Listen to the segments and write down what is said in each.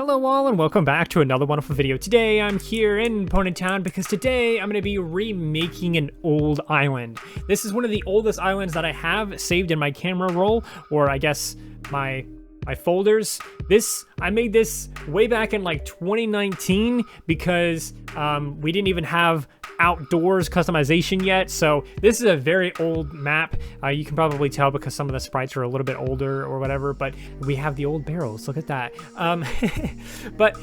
Hello all and welcome back to another wonderful video. Today I'm here in Ponytown because today I'm going to be remaking an old island. This is one of the oldest islands that I have saved in my camera roll, or I guess my folders. I made this way back in like 2019 because we didn't even have outdoors customization yet, so this is a very old map. You can probably tell because some of the sprites are a little bit older or whatever, but we have the old barrels. Look at that. But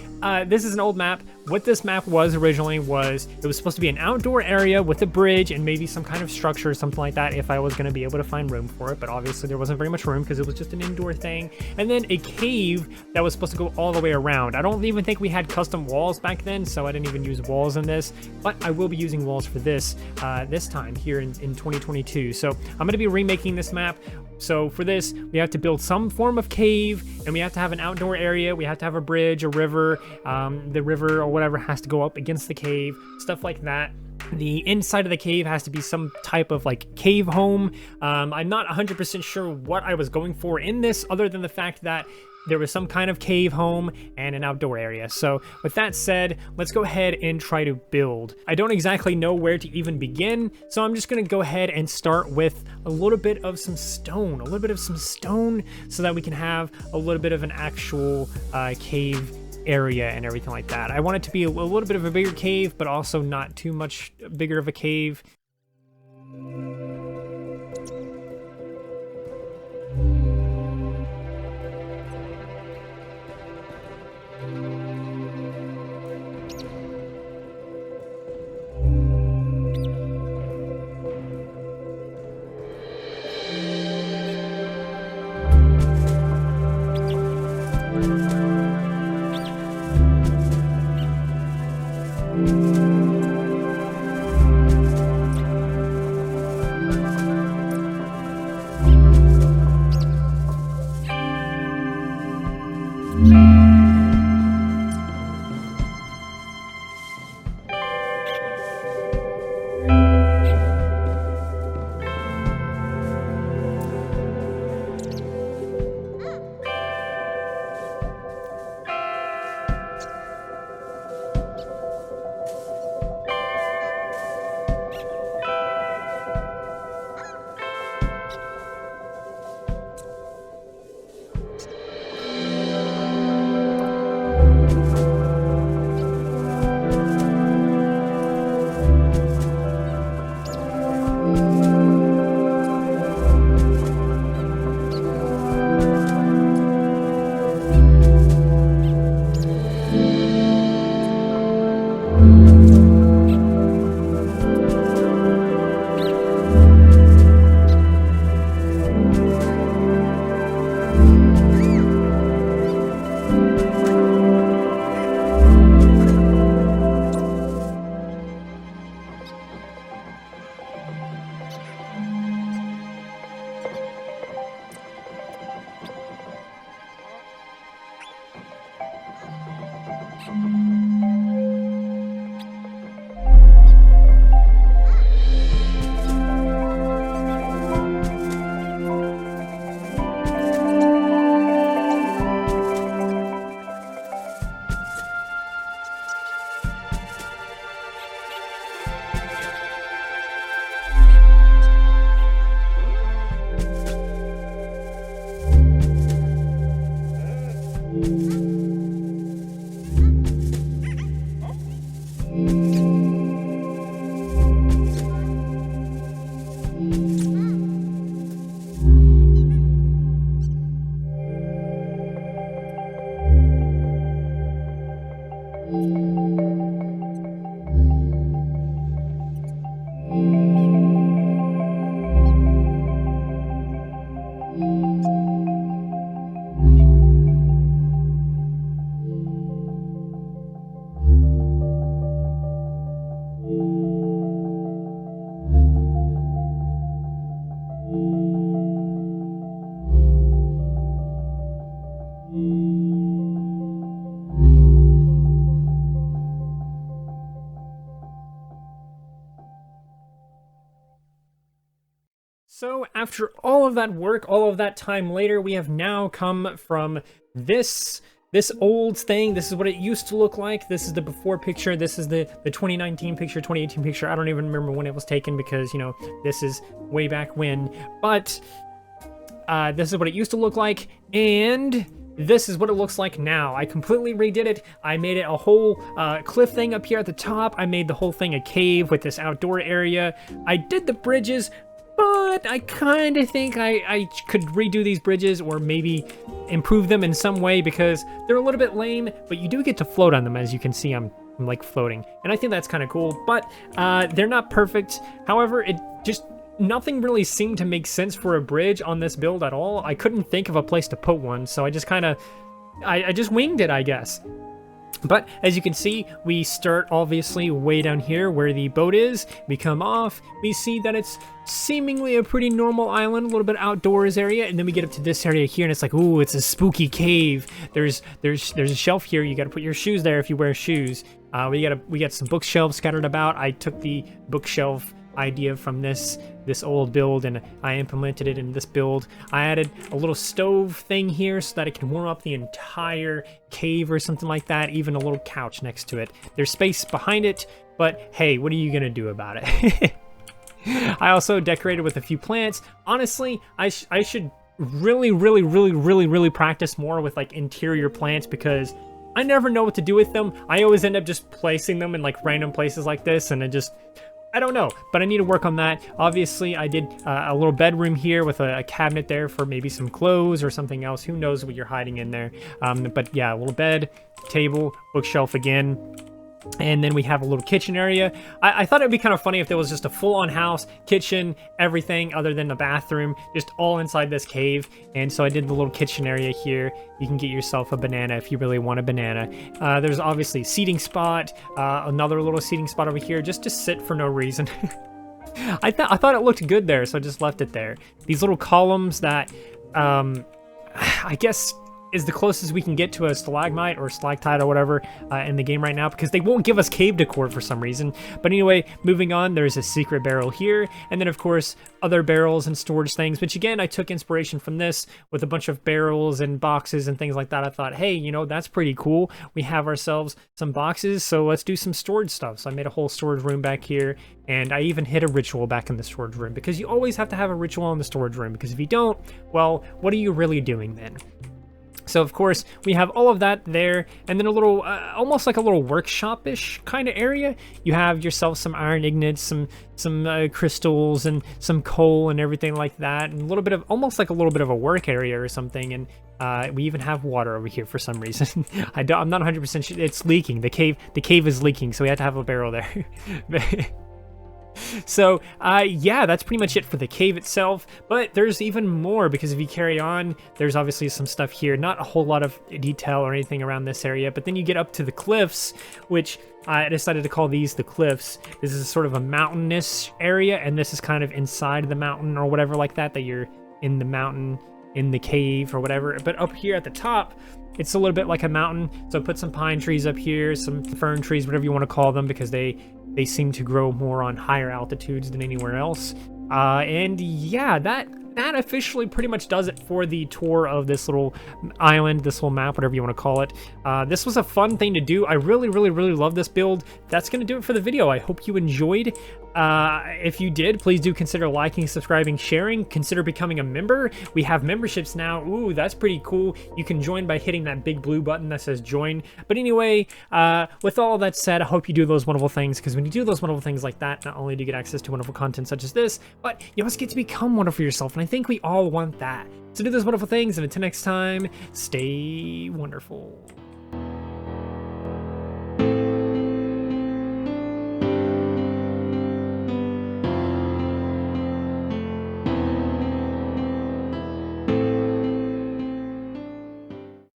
this is an old map. What this map was originally was it was supposed to be an outdoor area with a bridge and maybe some kind of structure or something like that if I was going to be able to find room for it, but obviously there wasn't very much room because it was just an indoor thing. And then a cave that was supposed to go all the way around. I don't even think we had custom walls back then, so I didn't even use walls in this, but I will be using walls for this this time here in 2022. So I'm going to be remaking this map. So for this, we have to build some form of cave, and we have to have an outdoor area. We have to have a bridge, a river. The river or whatever has to go up against the cave, stuff like that. The inside of the cave has to be some type of like cave home. I'm not 100% sure what I was going for in this, other than the fact that there was some kind of cave home and an outdoor area. So with that said, let's go ahead and try to build. I don't exactly know where to even begin, so I'm just gonna go ahead and start with a little bit of some stone, so that we can have a little bit of an actual cave area and everything like that. I want it to be a little bit of a bigger cave, but also not too much bigger of a cave. So after all of that work, all of that time later, we have now come from this this old thing, this is what it used to look like. This is the before picture. This is the 2019 picture, 2018 picture. I don't even remember when it was taken because, you know, this is way back when. But this is what it used to look like, and this is what it looks like now. I completely redid it. I made it a whole cliff thing up here at the top. I made the whole thing a cave with this outdoor area. I did the bridges, but I kind of think I could redo these bridges or maybe improve them in some way because they're a little bit lame, but you do get to float on them. As you can see, I'm like floating, and I think that's kind of cool, but they're not perfect. However, it just nothing really seemed to make sense for a bridge on this build at all. I couldn't think of a place to put one, so I just kind of I just winged it, I guess. But as you can see, we start obviously way down here where the boat is. We come off, we see that it's seemingly a pretty normal island, a little bit outdoors area, and then we get up to this area here, and it's like, ooh, it's a spooky cave. There's a shelf here. You got to put your shoes there if you wear shoes. We got some bookshelves scattered about. I took the bookshelf idea from this old build and I implemented it in this build. I added a little stove thing here so that it can warm up the entire cave or something like that, even a little couch next to it. There's space behind it, but hey, what are you gonna do about it? I also decorated with a few plants. Honestly, I should really practice more with like interior plants because I never know what to do with them. I always end up just placing them in like random places like this, and I don't know, but I need to work on that. Obviously, I did a little bedroom here with a cabinet there for maybe some clothes or something else. Who knows what you're hiding in there. But yeah, a little bed, table, bookshelf again. And then we have a little kitchen area. I thought it'd be kind of funny if there was just a full-on house, kitchen, everything other than the bathroom, just all inside this cave. And so I did the little kitchen area here. You can get yourself a banana if you really want a banana. There's obviously a seating spot, another little seating spot over here just to sit for no reason. I thought it looked good there, so I just left it there. These little columns that I guess is the closest we can get to a stalagmite or stalactite or whatever in the game right now, because they won't give us cave decor for some reason. But anyway, moving on, there's a secret barrel here, and then of course other barrels and storage things, which again, I took inspiration from this with a bunch of barrels and boxes and things like that. I thought, hey, you know, that's pretty cool. We have ourselves some boxes, so let's do some storage stuff. So I made a whole storage room back here, and I even hid a ritual back in the storage room, because you always have to have a ritual in the storage room, because if you don't, well, what are you really doing then? So of course we have all of that there, and then a little, almost like a little workshop-ish kind of area. You have yourself some iron ingots, some crystals, and some coal and everything like that, and a little bit of, almost like a little bit of a work area or something. And we even have water over here for some reason. I'm not 100% sure. It's leaking. The cave is leaking, so we had to have a barrel there. So yeah, that's pretty much it for the cave itself, but there's even more, because if you carry on, there's obviously some stuff here. Not a whole lot of detail or anything around this area, but then you get up to the cliffs, which I decided to call these the cliffs. This is sort of a mountainous area, and this is kind of inside the mountain or whatever like that you're in the mountain, in the cave or whatever. But up here at the top, it's a little bit like a mountain, so I put some pine trees up here, some fern trees, whatever you want to call them, because they seem to grow more on higher altitudes than anywhere else. And yeah, that officially pretty much does it for the tour of this little island, this little map, whatever you want to call it. This was a fun thing to do. I really love this build. That's going to do it for the video. I hope you enjoyed. If you did, please do consider liking, subscribing, sharing. Consider becoming a member. We have memberships now. Ooh, that's pretty cool. You can join by hitting that big blue button that says join. But anyway, with all that said, I hope you do those wonderful things, because when you do those wonderful things like that, not only do you get access to wonderful content such as this, but you also get to become wonderful yourself, and I think we all want that. So do those wonderful things, and until next time, stay wonderful.